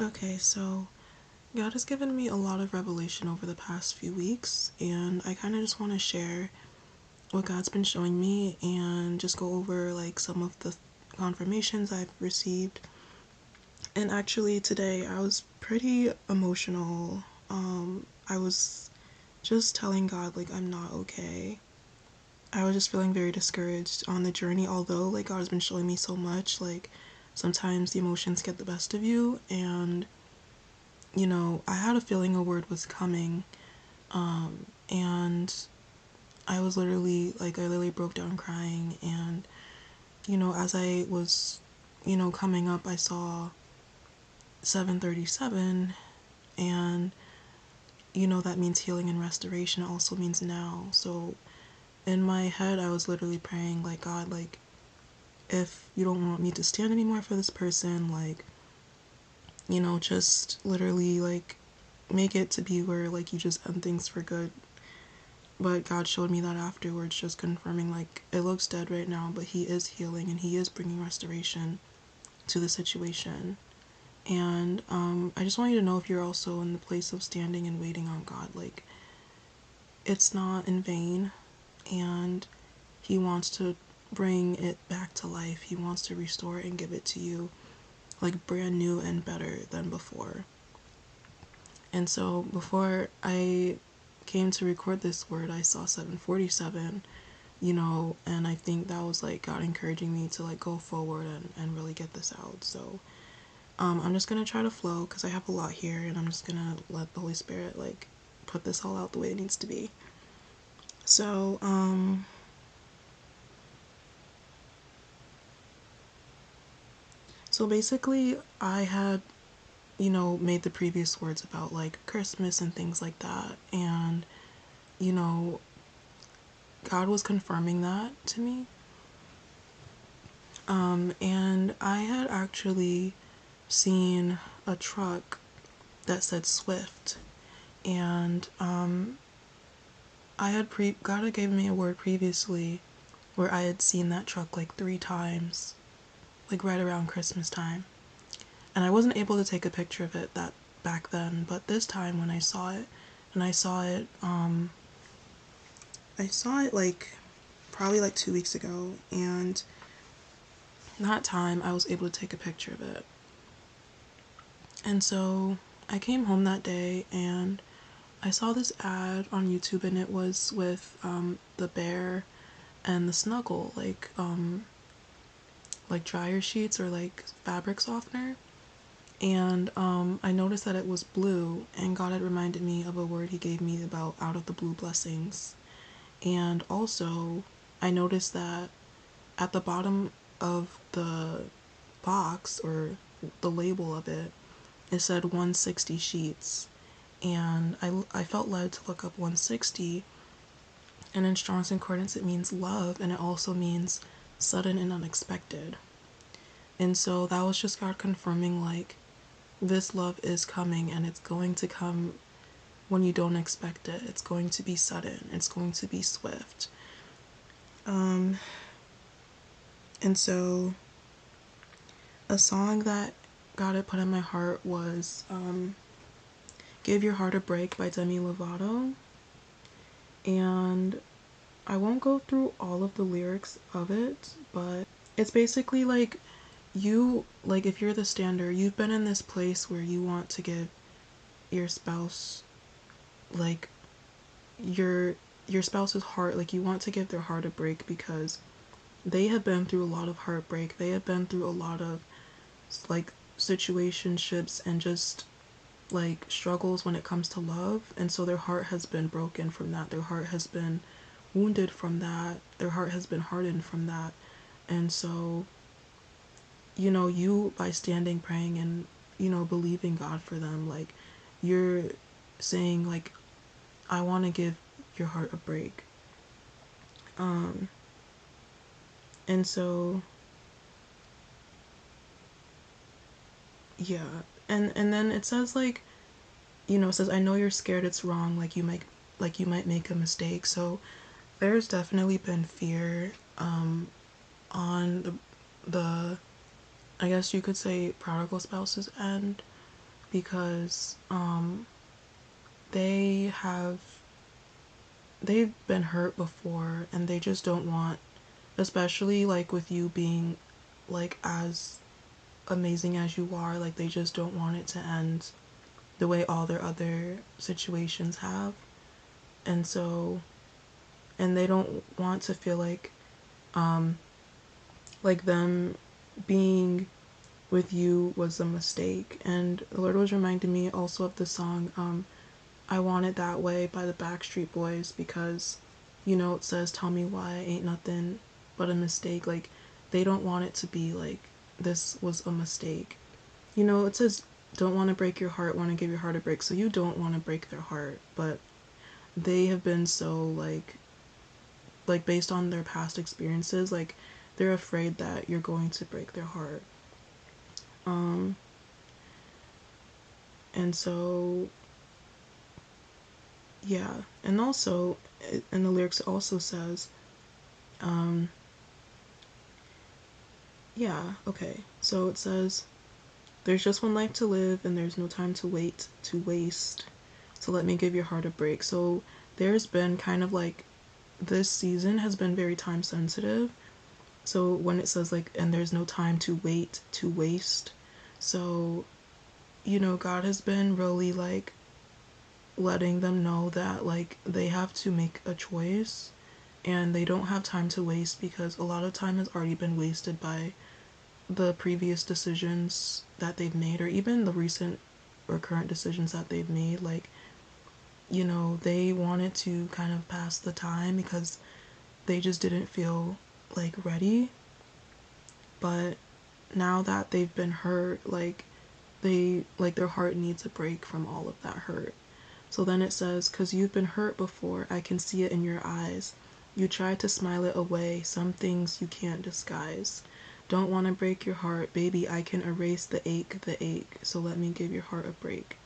Okay, so God has given me a lot of revelation over the past few weeks, and I kind of just want to share what God's been showing me and just go over like some of the confirmations I've received. And actually, today I was pretty emotional. I was just telling God, like, I'm not okay. I was just feeling very discouraged on the journey, although, like, God has been showing me so much. Like, sometimes the emotions get the best of you, and I had a feeling a word was coming, and I was literally like, I literally broke down crying. And as I was coming up, I saw 737, and that means healing and restoration. It also means now. So in my head, I was literally praying, like, God, like, if you don't want me to stand anymore for this person, like, just literally, like, make it to be where, like, you just end things for good. But God showed me that afterwards, just confirming, like, it looks dead right now, but He is healing and He is bringing restoration to the situation. And I just want you to know, if you're also in the place of standing and waiting on God, like, it's not in vain, and He wants to bring it back to life. He wants to restore it and give it to you like brand new and better than before. And so before I came to record this word, I saw 747, and I think that was like God encouraging me to like go forward and really get this out. So I'm just gonna try to flow because I have a lot here, and I'm just gonna let the Holy Spirit like put this all out the way it needs to be. So basically I had made the previous words about like Christmas and things like that, and you know God was confirming that to me. And I had actually seen a truck that said Swift, and God had gave me a word previously where I had seen that truck like 3 times, like right around Christmas time, and I wasn't able to take a picture of it that back then, but this time when I saw it, and I saw it like probably like 2 weeks ago, and that time I was able to take a picture of it. And so I came home that day and I saw this ad on YouTube, and it was with the bear and the snuggle, like dryer sheets or like fabric softener. And I noticed that it was blue, and God had reminded me of a word He gave me about out of the blue blessings. And also, I noticed that at the bottom of the box, or the label of it, it said 160 sheets. And I felt led to look up 160, and in Strong's Concordance it means love, and it also means sudden and unexpected. And so that was just God confirming, like, this love is coming, and it's going to come when you don't expect it. It's going to be sudden, it's going to be swift. And so a song that God had put in my heart was Give Your Heart a Break by Demi Lovato. And I won't go through all of the lyrics of it, but it's basically like, if you're the stander, you've been in this place where you want to give your spouse, like, your spouse's heart, like, you want to give their heart a break because they have been through a lot of heartbreak. They have been through a lot of like situationships and just like struggles when it comes to love, and so their heart has been broken from that. Their heart has been wounded from that. Their heart has been hardened from that. And so you, by standing, praying, and believing God for them, like, you're saying, like, I want to give your heart a break. And so yeah. And then it says, like, it says, I know you're scared it's wrong, like you might make a mistake. So there's definitely been fear on the I guess you could say prodigal spouse's end, because they have they've been hurt before, and they just don't want, especially like with you being like as amazing as you are, like they just don't want it to end the way all their other situations have. And so, and they don't want to feel like them being with you was a mistake. And the Lord was reminding me also of the song I Want It That Way by the Backstreet Boys, because you know it says tell me why ain't nothing but a mistake. Like they don't want it to be like this was a mistake. You know, it says don't want to break your heart, want to give your heart a break. So you don't want to break their heart, but they have been so like based on their past experiences, like they're afraid that you're going to break their heart. And so yeah, and also in the lyrics it also says yeah, okay. So it says there's just one life to live and there's no time to wait to waste. So let me give your heart a break. So there's been kind of like this season has been very time sensitive. So when it says like and there's no time to wait to waste, so you know God has been really like letting them know that like they have to make a choice and they don't have time to waste, because a lot of time has already been wasted by the previous decisions that they've made, or even the recent or current decisions that they've made. Like, you know, they wanted to kind of pass the time because they just didn't feel like ready. But now that they've been hurt, like they like their heart needs a break from all of that hurt. So then it says, "'Cause you've been hurt before, I can see it in your eyes. You tried to smile it away, some things you can't disguise. Don't want to break your heart, baby, I can erase the ache, so let me give your heart a break."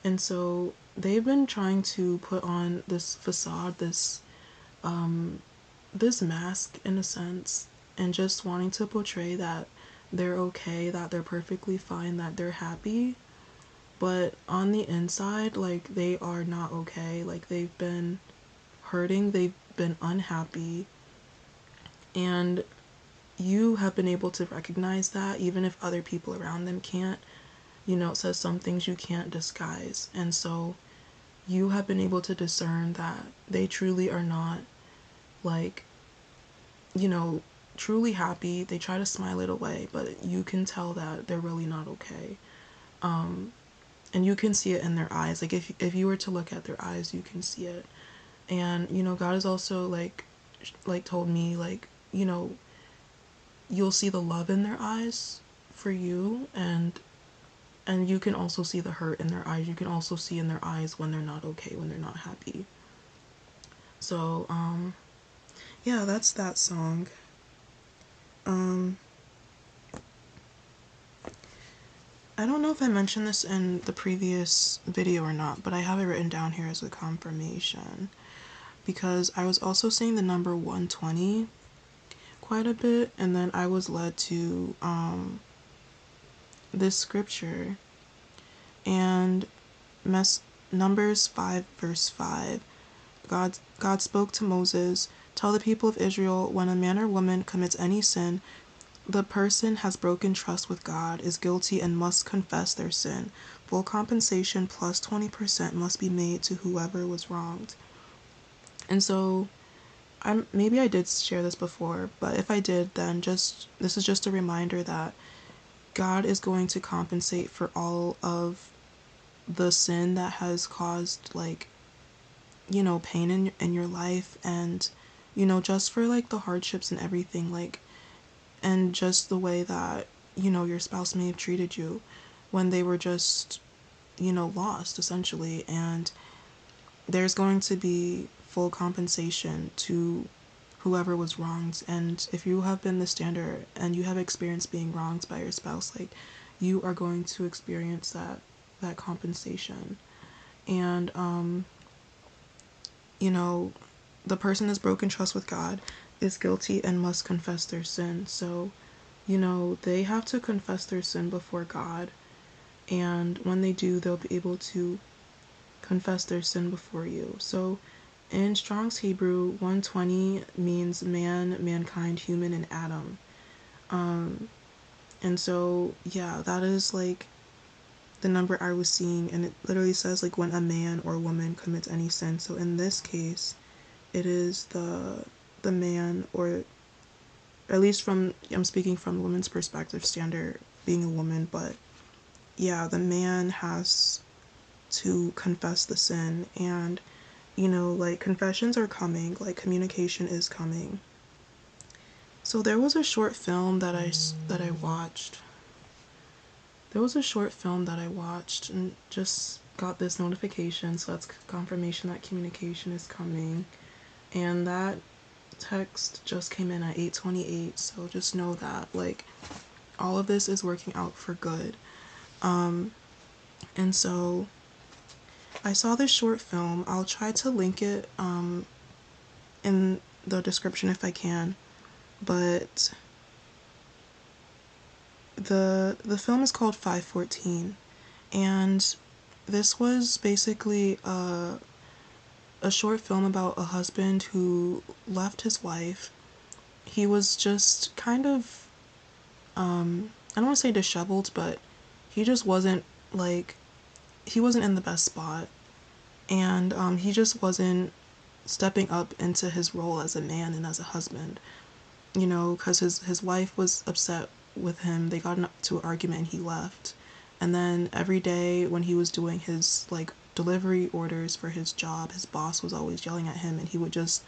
And so they've been trying to put on this facade, this mask in a sense, and just wanting to portray that they're okay, that they're perfectly fine, that they're happy. But on the inside, like they are not okay. Like they've been hurting, they've been unhappy, and you have been able to recognize that even if other people around them can't. You know, it says some things you can't disguise. And so you have been able to discern that they truly are not like, you know, truly happy. They try to smile it away, but you can tell that they're really not okay. And you can see it in their eyes. Like if you were to look at their eyes, you can see it. And you know, God has also like told me like, you know, you'll see the love in their eyes for you, and you can also see the hurt in their eyes. You can also see in their eyes when they're not okay, when they're not happy. So yeah, that's that song. um I don't know if I mentioned this in the previous video or not, but I have it written down here as a confirmation, because I was also saying the number 120 quite a bit, and then I was led to this scripture, and Numbers 5 verse 5. God spoke to Moses, "Tell the people of Israel, when a man or woman commits any sin, the person has broken trust with God, is guilty, and must confess their sin. Full compensation plus 20% must be made to whoever was wronged." And so maybe I did share this before, but if I did, then just this is just a reminder that God is going to compensate for all of the sin that has caused like, you know, pain in your life, and you know, just for like the hardships and everything, like, and just the way that, you know, your spouse may have treated you when they were just, you know, lost essentially. And there's going to be full compensation to whoever was wronged. And if you have been the standard and you have experienced being wronged by your spouse, like, you are going to experience that compensation. And you know, the person has broken trust with God, is guilty, and must confess their sin. So, you know, they have to confess their sin before God. and when they do, they'll be able to confess their sin before you. So in Strong's Hebrew, 120 means man, mankind, human, and Adam. And so, yeah, that is like the number I was seeing, and it literally says like when a man or woman commits any sin. So in this case, it is the man, or at least from, I'm speaking from the woman's perspective, standard being a woman, but yeah, the man has to confess the sin. And like, confessions are coming, like communication is coming. So there was a short film that I watched. There was a short film that I watched and just got this notification, so that's confirmation that communication is coming. And that text just came in at 8:28, so just know that like all of this is working out for good. And so I saw this short film. I'll try to link it in the description if I can. But the film is called 514, and this was basically a short film about a husband who left his wife. He was just kind of I don't want to say disheveled, but he just wasn't like, he wasn't in the best spot, and he just wasn't stepping up into his role as a man and as a husband, because his wife was upset with him. They got into an argument and he left. And then every day when he was doing his like delivery orders for his job, his boss was always yelling at him, and he would just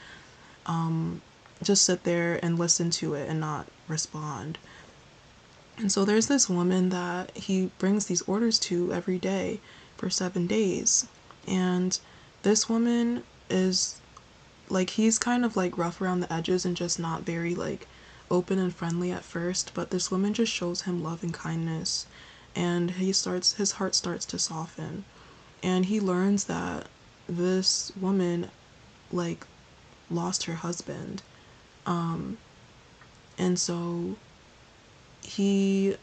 sit there and listen to it and not respond. And so there's this woman that he brings these orders to every day for 7 days. And this woman is like, he's kind of like rough around the edges and just not very like open and friendly at first, but this woman just shows him love and kindness, and his heart starts to soften, and he learns that this woman like lost her husband. And so he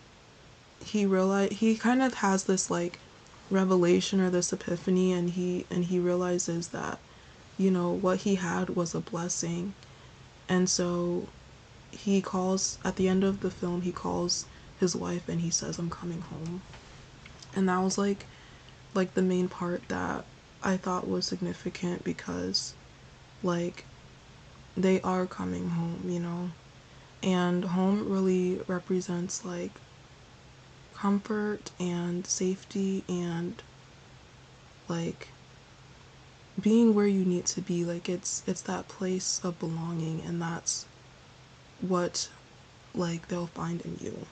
realized, he kind of has this like revelation or this epiphany, and he realizes that what he had was a blessing. And so he calls, at the end of the film, he calls his wife and he says, "I'm coming home." And that was like the main part that I thought was significant, because like they are coming home. And home really represents like comfort and safety and like being where you need to be. Like it's that place of belonging, and that's what like they'll find in you.